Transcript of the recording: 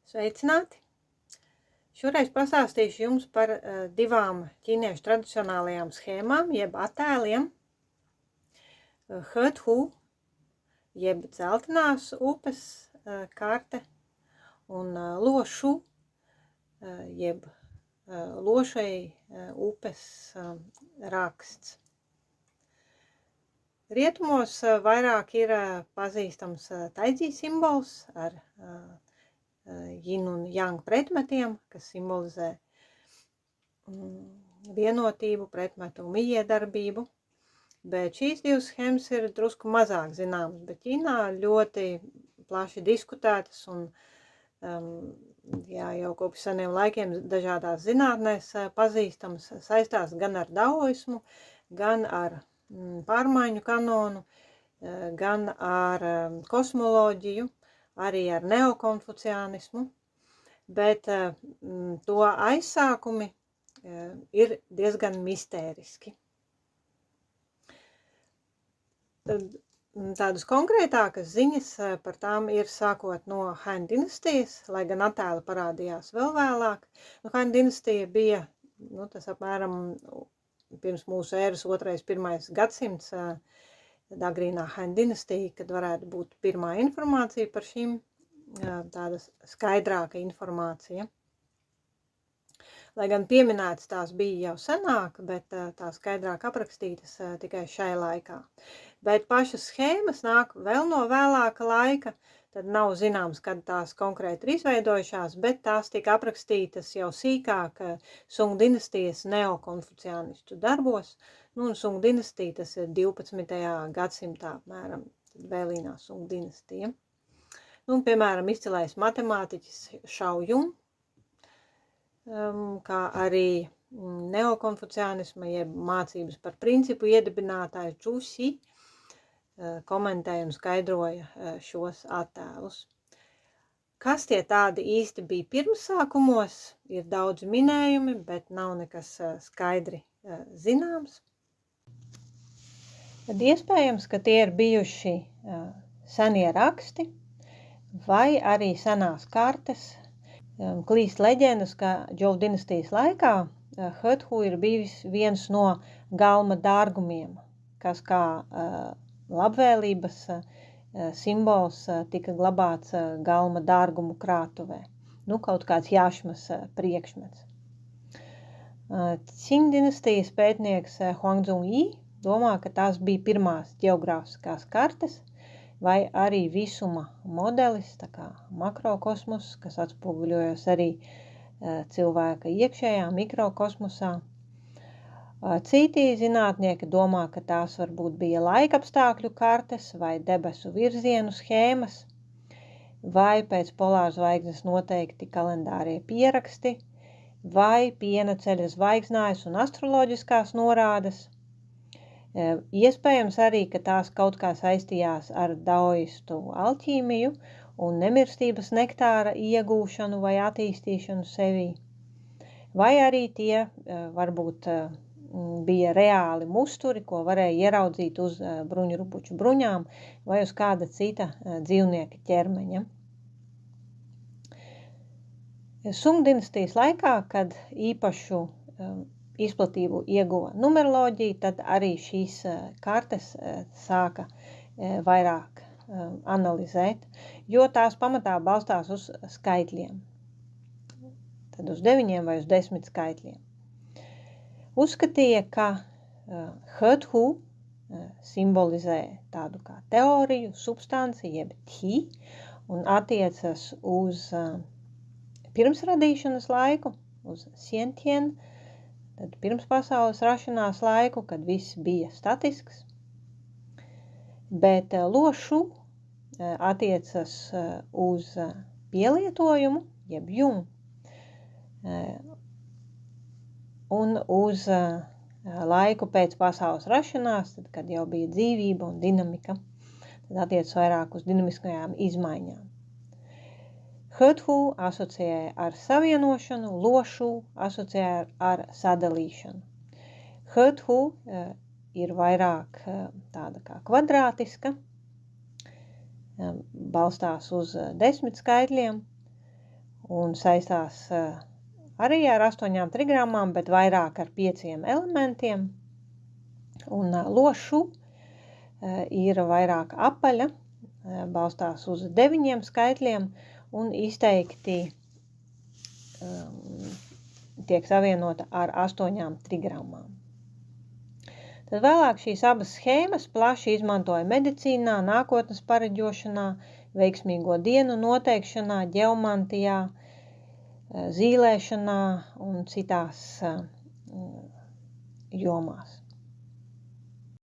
Sveicināti! Šoreiz pastāstīšu jums par divām ķīniešu tradicionālajām schēmām, jeb attēliem. He-tu, jeb dzeltenās upes karte, un lo-shu, jeb lošai upes raksts. Rietumos vairāk ir pazīstams taidži simbols ar jin un yang pretmetiem, kas simbolizē vienotību, pretmetu mijiedarbību, bet šīs divas schēmas ir drusku mazāk zināmas, bet Ķīnā ļoti plaši diskutētas un jau kopš seniem laikiem dažādās zinātnēs pazīstams, saistās gan ar daoismu, gan ar pārmaiņu kanonu, gan ar kosmoloģiju, arī ar neokonfuciānismu, bet to aizsākumi ir diezgan mistēriski. Tad tādas konkrētākas ziņas par tām ir sākot no Han dinastijas, lai gan attēli parādījās vēl vēlāk. Han dinastija bija, tas apmēram pirms mūsu ēras 2.–1. gadsimts, tad agrīnā Han dinastija, kad varētu būt pirmā informācija par šīm, tāda skaidrāka informācija. Lai gan pieminētas tās bija jau senāk, bet tā skaidrāk aprakstītas tikai šai laikā. Bet pašas schēmas nāk vēl no vēlāka laika, tad nav zināms, kad tās konkrēti ir izveidojušās, bet tās tika aprakstītas jau sīkāk Sung dinastijas neokonfuciānistu darbos, un Sung dinastija tas ir 12. gadsimtā apmēram, tad vēlīnā Sung dinastija. Piemēram, izcilais matemātiķis Shao Yun, kā arī neokonfuciānisma, jeb mācības par principu iedibinātājs Zhu Xi, komentēja un skaidroja šos attēlus. Kas tie tādi īsti bija pirmsākumos, ir daudz minējumi, bet nav nekas skaidri zināms. Tad iespējams, ka tie ir bijuši senie raksti vai arī senās kartes. Klīst leģendas, ka Džou dinastijas laikā He-tu ir bijis viens no galma dārgumiem, kas kā labvēlības simbols tika glabāts galma dārgumu krātuvē. Kaut kāds jāšmas priekšmets. Qing dinastijas pētnieks Huang Zhongyi domā, ka tās bija pirmās ģeogrāfiskās kartes vai arī visuma modelis, tā kā makrokosmos, kas atspoguļojas arī cilvēka iekšējā mikrokosmosā. Citi zinātnieki domā, ka tās varbūt bija laikapstākļu kartes vai debesu virzienu schēmas, vai pēc polārzvaigznes noteikti kalendārie pieraksti, vai piena ceļa zvaigznājas un astroloģiskās norādes. Iespējams arī, ka tās kaut kā saistījās ar daoistu alķīmiju un nemirstības nektāra iegūšanu vai attīstīšanu sevī. Vai arī tie varbūt bija reāli musturi, ko varēja ieraudzīt uz bruņurupuču bruņām vai uz kāda cita dzīvnieka ķermeņa. Sung dinastijas laikā, kad īpašu izplatību ieguva numeroloģija, tad arī šīs kartes sāka vairāk analizēt, jo tās pamatā balstās uz skaitļiem. Tad uz 9 vai uz 10 skaitļiem. Uzskatīja, ka He-tu simbolizē tādu kā teoriju, substanci, jeb Qi, un attiecas uz pirmsradīšanas laiku, uz Xiantien, tad pirms pasaules rašanās laiku, kad viss bija statisks. Bet lo-shu attiecas uz pielietojumu, jeb jun, un uz laiku pēc pasaules rašanās, tad, kad jau bija dzīvība un dinamika, tad attiecas vairāk uz dinamiskajām izmaiņām. He-tu asociēja ar savienošanu, lo-shu asociēja ar sadalīšanu. He-tu ir vairāk tāda kā kvadrātiska, balstās uz 10 skaitļiem, un saistās arī ar 8 trigrammām, bet vairāk ar 5 elementiem. Un lošu ir vairāk apaļa, balstās uz 9 skaitļiem un izteikti tiek savienota ar 8 trigrammām. Tad vēlāk šīs abas schēmas plaši izmantoja medicīnā, nākotnes pareģošanā, veiksmīgo dienu noteikšanā, ģeomantijā, zīlēšanā un citās jomās.